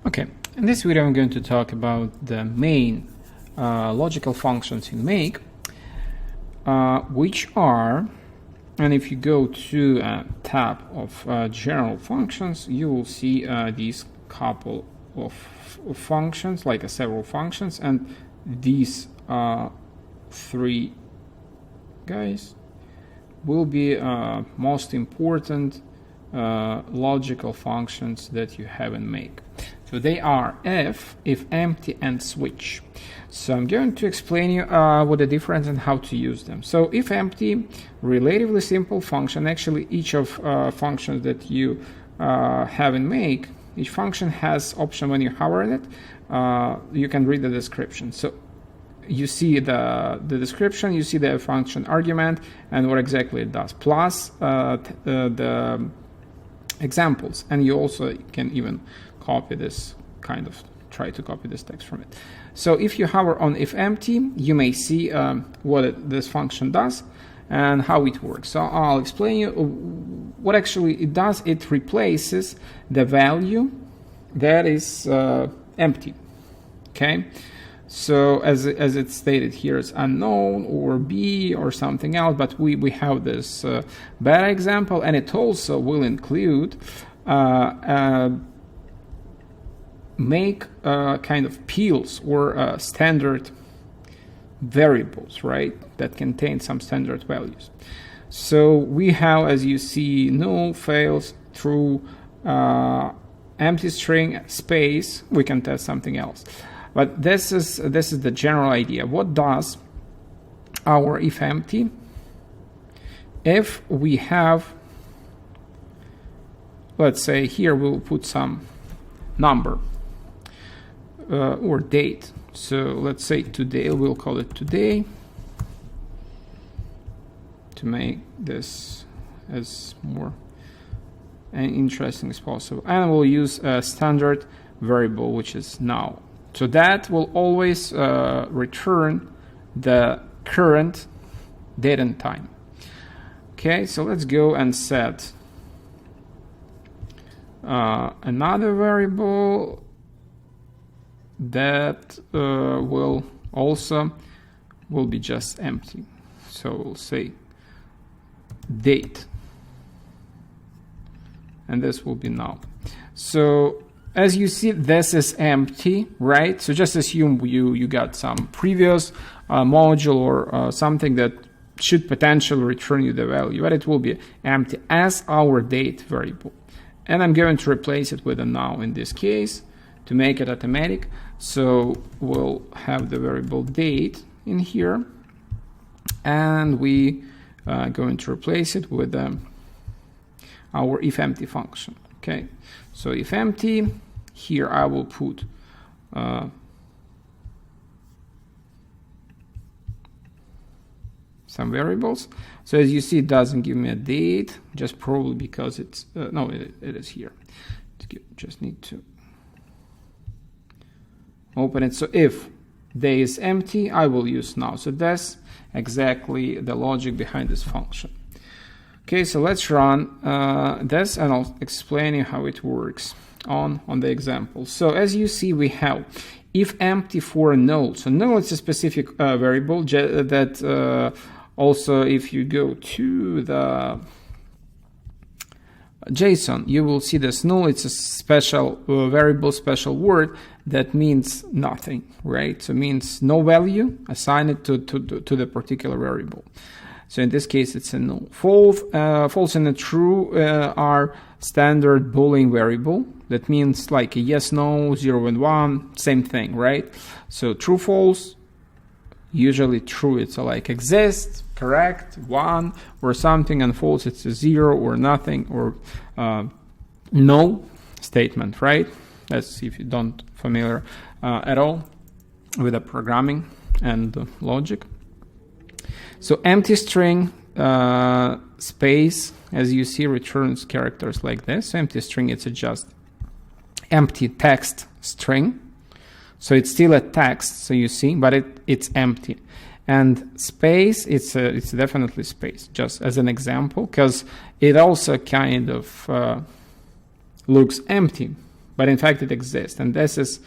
Okay, in this video I'm going to talk about the main logical functions in make, which are, and if you go to a tab of general functions, you will see these couple of functions, like several functions, and these three guys will be most important logical functions that you have in make. So they are if empty, and switch. So I'm going to explain you what the difference and how to use them. So if empty, relatively simple function. Actually, each of functions that you have in make, each function has option when you hover on it. You can read the description. So you see the description, you see the function argument, and what exactly it does, plus the examples, and you also can even copy this, kind of try to copy this text from it. So if you hover on if empty, you may see what this function does and how it works. So I'll explain you what actually it does. It replaces the value that is empty. Okay, so as it's stated here, it's unknown or B or something else, but we have this beta example, and it also will include make kind of peels or standard variables, right, that contain some standard values. So we have, as you see, null, fails, true, empty string, space. We can test something else. But this is the general idea. What does our if empty? If we have, let's say here we'll put some number or date. So let's say today, we'll call it today to make this as more interesting as possible. And we'll use a standard variable, which is now. So that will always return the current date and time. Okay, so let's go and set another variable that will be just empty. So we'll say date, and this will be now. So as you see, this is empty, right? So just assume you got some previous module or something that should potentially return you the value, but it will be empty as our date variable. And I'm going to replace it with a now in this case to make it automatic. So we'll have the variable date in here, and we are going to replace it with our if empty function. Okay, so if empty, here I will put some variables. So as you see, it doesn't give me a date, just probably because it's no, it is here. Just need to open it. So if day is empty, I will use now. So that's exactly the logic behind this function. Okay, so let's run this, and I'll explain you how it works on the example. So as you see, we have if empty for null. So null is a specific variable that also, if you go to the JSON, you will see this null. It's a special variable, special word that means nothing, right? So it means no value, assign it to the particular variable. So in this case, it's a null. False and a true are standard Boolean variable. That means like a yes, no, 0 and 1, same thing, right? So true, false, usually true, it's like exist, correct, 1 or something, and false, it's a 0 or nothing, or no statement, right? That's if you don't familiar at all with the programming and logic. So empty string space, as you see, returns characters like this. So empty string, it's just empty text string. So it's still a text, so you see, but it's empty. And space, it's definitely space, just as an example, because it also kind of looks empty, but in fact it exists. And this is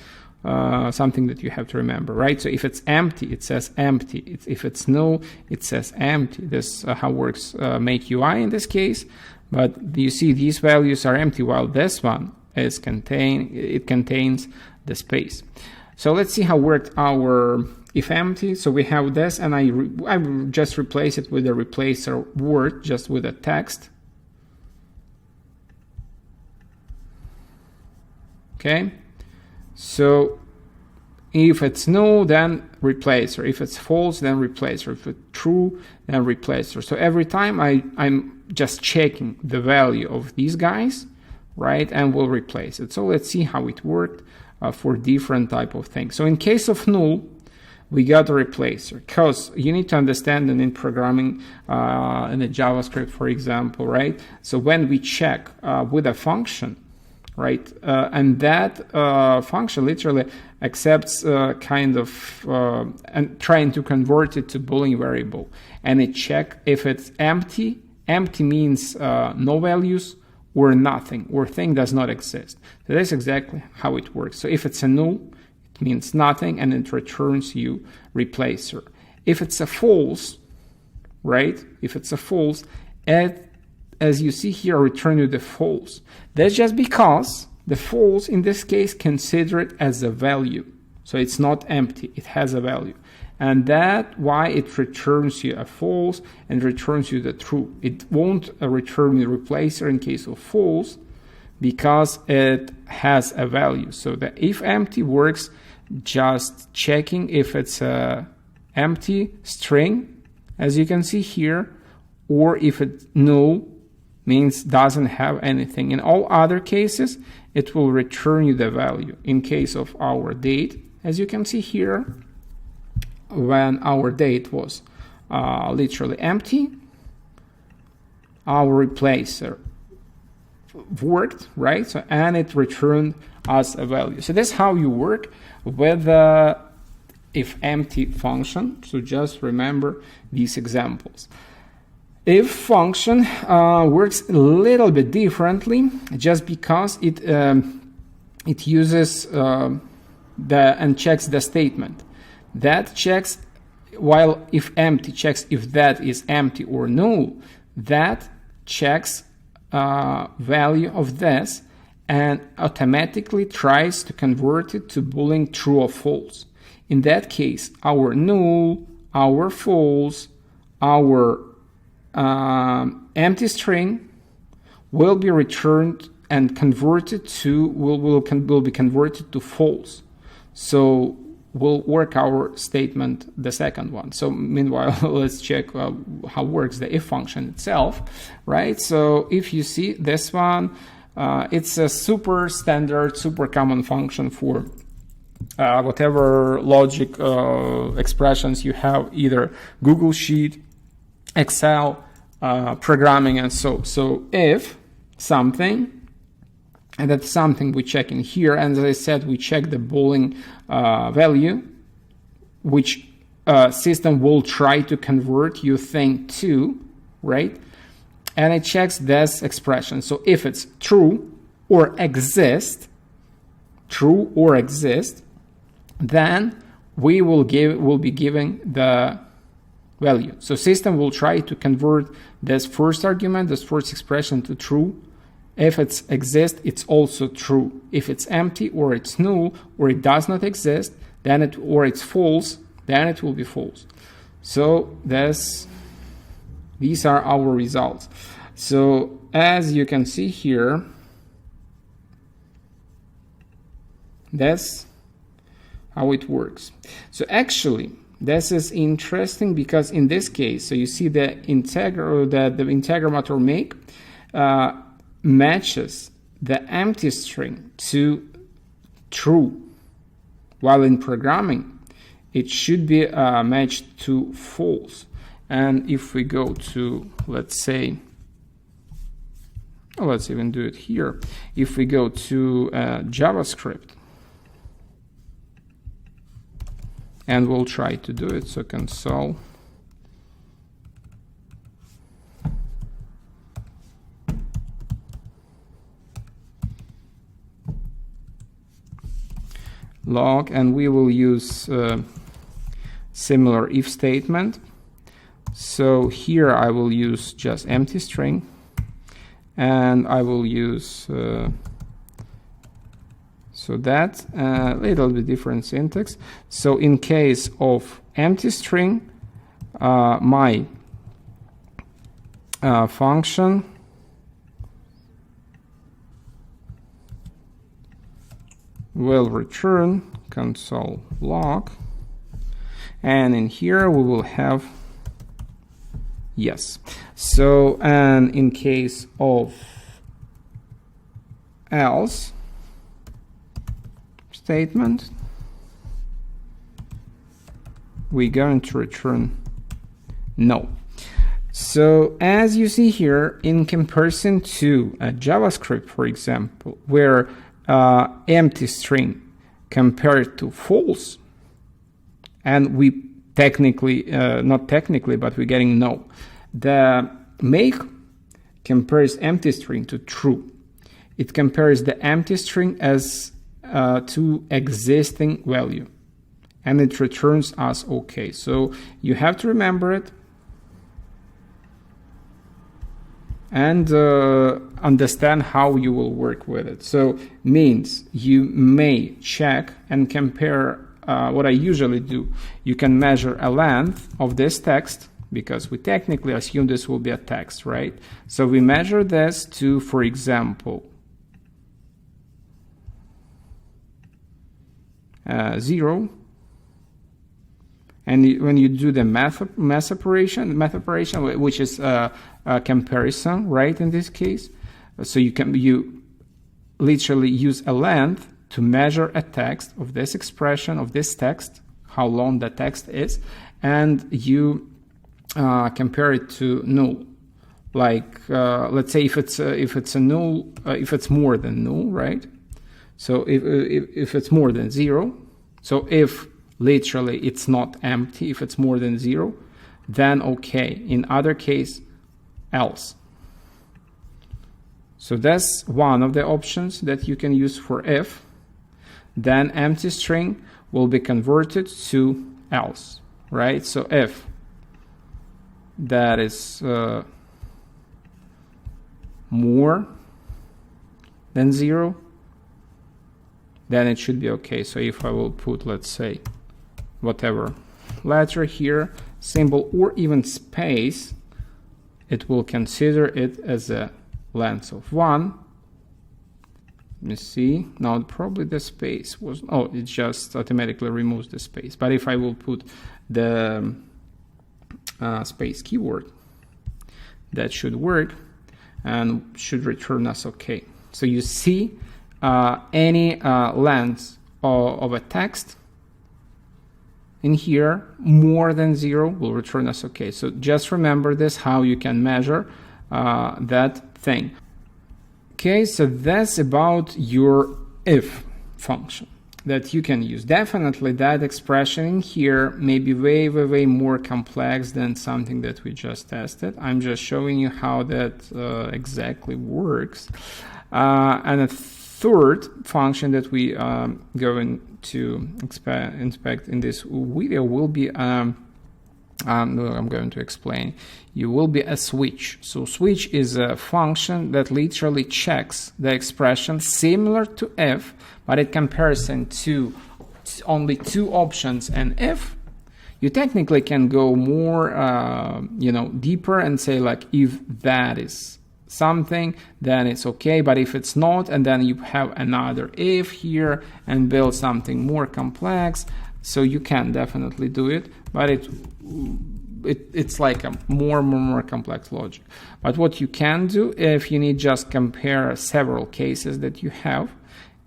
something that you have to remember, right? So if it's empty, it says empty. If it's null, it says empty. This how works make UI in this case. But you see these values are empty, while this one is contains the space. So let's see how worked our if empty. So we have this, and I just replace it with a replacer word, just with a text. Okay. So if it's null, then replacer. If it's false, then replacer. If it's true, then replacer. So every time I'm just checking the value of these guys, right, and we'll replace it. So let's see how it worked for different type of things. So in case of null, we got a replacer, because you need to understand that in programming, in the JavaScript, for example, right? So when we check with a function, right, and that function literally accepts kind of and trying to convert it to Boolean variable, and it check if it's empty. Empty means no values or nothing, or thing does not exist. So that's exactly how it works. So if it's a null, it means nothing, and it returns you replacer. If it's a false, right? If it's a false, as you see here, return you the false. That's just because the false in this case consider it as a value. So it's not empty, it has a value. And that's why it returns you a false and returns you the true. It won't return you replacer in case of false because it has a value. So the if empty works just checking if it's a empty string, as you can see here, or if it's null, means doesn't have anything. In all other cases, it will return you the value. In case of our date, as you can see here, when our date was literally empty, our replacer worked, right? So, and it returned us a value. So that's how you work with the if empty function. So just remember these examples. If function works a little bit differently, just because it uses and checks the statement. That checks, while if empty checks if that is empty or null, that checks value of this and automatically tries to convert it to Boolean true or false. In that case, our null, our false, our empty string will be returned and converted to will be converted to false. So we'll work our statement, the second one. So meanwhile, let's check how works the if function itself, right? So if you see this one, it's a super standard, super common function for whatever logic expressions you have, either Google Sheet, Excel, programming, and so if something, and that's something we check in here, and as I said, we check the Boolean value, which system will try to convert your thing to, right? And it checks this expression. So if it's true or exist, then we'll be giving the value. So system will try to convert this first argument, this first expression, to true. If it's exist, it's also true. If it's empty or it's null or it does not exist, then it's false, then it will be false. So these are our results. So as you can see here, that's how it works. So actually, this is interesting because in this case, so you see the integrator make matches the empty string to true, while in programming it should be matched to false. And if we go to, let's say, let's even do it here. If we go to JavaScript, and we'll try to do it, so console. log, and we will use similar if statement. So here I will use just empty string, and I will use so that a little bit different syntax. So in case of empty string, my function will return console log, and in here we will have yes. So, and in case of else statement, we're going to return no. So as you see here, in comparison to JavaScript, for example, where empty string compared to false, and we technically, not technically, but we're getting no. The make compares empty string to true. It compares the empty string as to existing value, and it returns us okay. So you have to remember it and understand how you will work with it. So means you may check and compare. What I usually do, you can measure a length of this text, because we technically assume this will be a text, right? So we measure this to, for example, 0. And when you do the math operation, which is a comparison, right? In this case, so you literally use a length to measure a text of this expression of this text, how long the text is, and you compare it to null. Like let's say if it's a null, if it's more than null, right? So if it's more than 0, so if literally it's not empty, if it's more than 0, then okay. In other case, else. So that's one of the options that you can use for if. Then empty string will be converted to else, right? So if that is more than 0, then it should be okay. So if I will put, let's say, whatever letter here, symbol, or even space, it will consider it as a length of 1. Let me see. Now probably the space was, oh, it just automatically removes the space. But if I will put the space keyword, that should work and should return us okay. So you see any length of a text in here more than 0 will return us okay. So just remember this, how you can measure that thing. Okay, so that's about your if function that you can use. Definitely that expression in here may be way more complex than something that we just tested. I'm just showing you how that exactly works. And a third function that we going to inspect in this video will be I'm going to explain. You will be a switch. So switch is a function that literally checks the expression similar to if, but in comparison to only 2 options and if, you technically can go more deeper and say, like, if that is something, then it's okay, but if it's not, and then you have another if here and build something more complex. So you can definitely do it, but it's like a more complex logic. But what you can do, if you need just compare several cases that you have,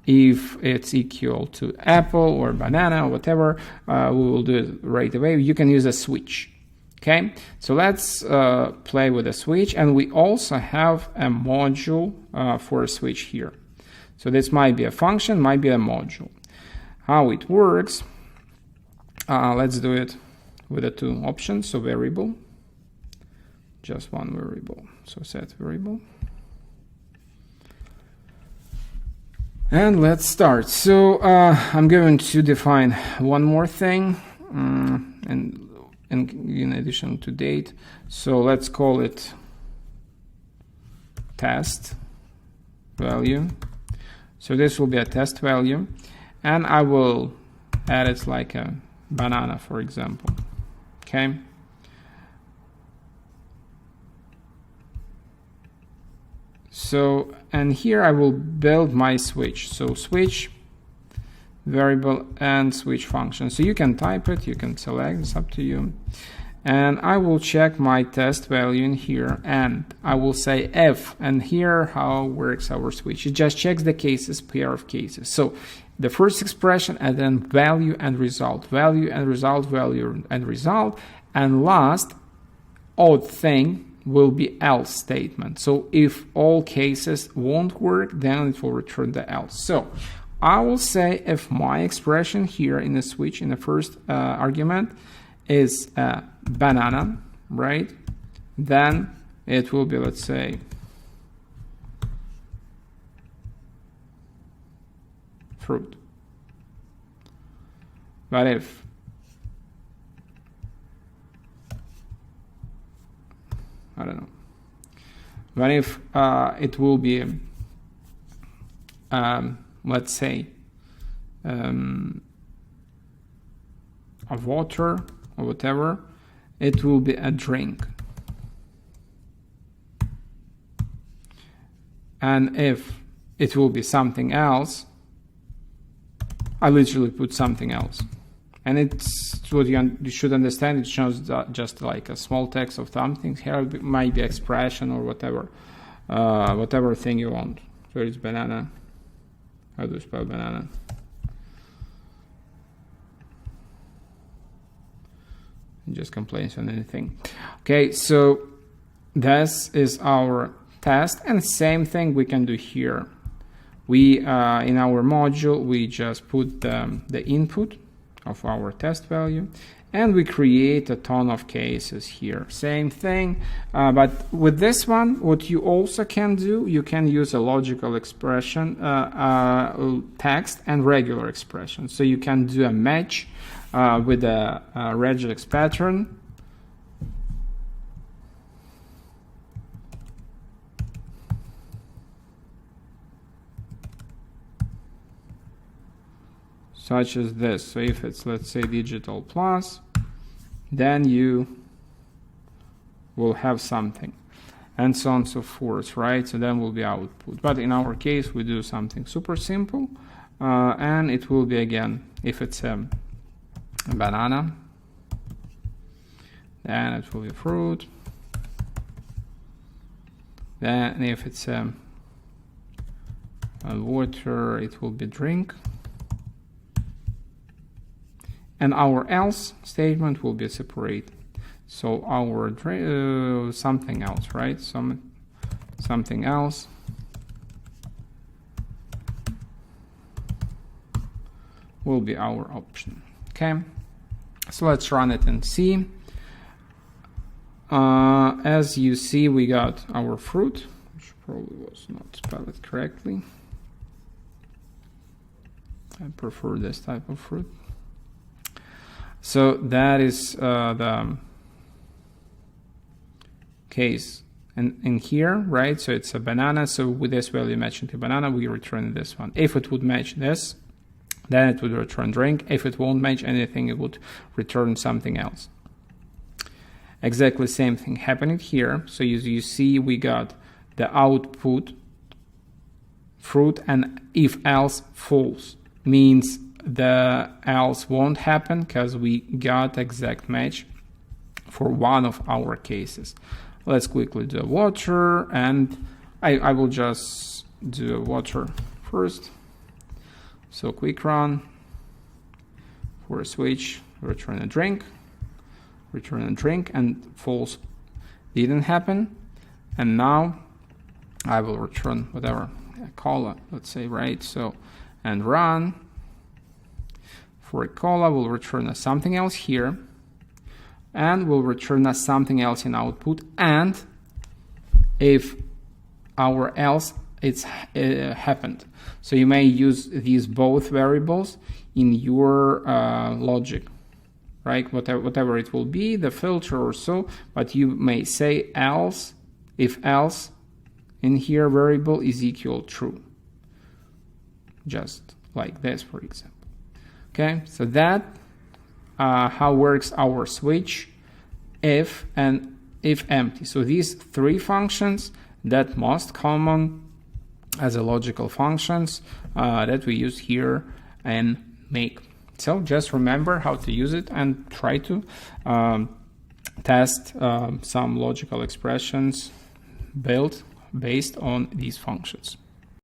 if it's equal to apple or banana or whatever, we will do it right away. You can use a switch. Okay, so let's play with a switch, and we also have a module for a switch here. So this might be a function, might be a module. How it works? Let's do it with the 2 options. So variable, just one variable. So set variable. And let's start. So I'm going to define one more thing, and in addition to date. So let's call it test value. So this will be a test value, and I will add it like a banana, for example. Okay. So, and here I will build my switch. So switch variable and switch function. So you can type it, you can select, it's up to you. And I will check my test value in here, and I will say if, and here how works our switch. It just checks the cases, pair of cases. So the first expression, and then value and result, value and result, value and result, and last odd thing will be else statement. So if all cases won't work, then it will return the else. So I will say if my expression here in the switch in the first argument is banana, right? Then it will be, let's say, fruit. But if I don't know. But if it will be, let's say, a water or whatever, it will be a drink. And if it will be something else, I literally put something else. And it's what you should understand. It shows just like a small text of something. Here might be expression or whatever, whatever thing you want. So it's banana. How do you spell banana? It just complains on anything. Okay, so this is our test, and same thing we can do here. We in our module we just put the input of our test value, and we create a ton of cases here. Same thing, but with this one, what you also can do, you can use a logical expression, text and regular expression. So you can do a match with a regex pattern. Such as this. So if it's, let's say, digital plus, then you will have something, and so on and so forth, right? So then will be output. But in our case, we do something super simple, and it will be, again, if it's a banana, then it will be fruit. Then if it's a water, it will be drink. And our else statement will be separate. So our something else, right? Something else will be our option. Okay. So let's run it and see. As you see, we got our fruit, which probably was not spelled correctly. I prefer this type of fruit. So that is the case in here, right? So it's a banana. So with this value matching to banana, we return this one. If it would match this, then it would return drink. If it won't match anything, it would return something else. Exactly same thing happening here. So as you see, we got the output fruit, and if else false means the else won't happen because we got exact match for one of our cases. Let's quickly do water, and I will just do water first. So quick run for a switch, return a drink, and false didn't happen. And now I will return whatever cola, let's say, right? So, and run. For a cola, we'll return a something else here, and we'll return a something else in output. And if our else it's happened. So you may use these both variables in your logic, right? Whatever it will be, the filter or so, but you may say else, if else in here variable is equal true. Just like this, for example. Okay, so that how works our switch if and IFEMPTY. So these three functions that most common as a logical functions that we use here and make. So just remember how to use it and try to test some logical expressions built based on these functions.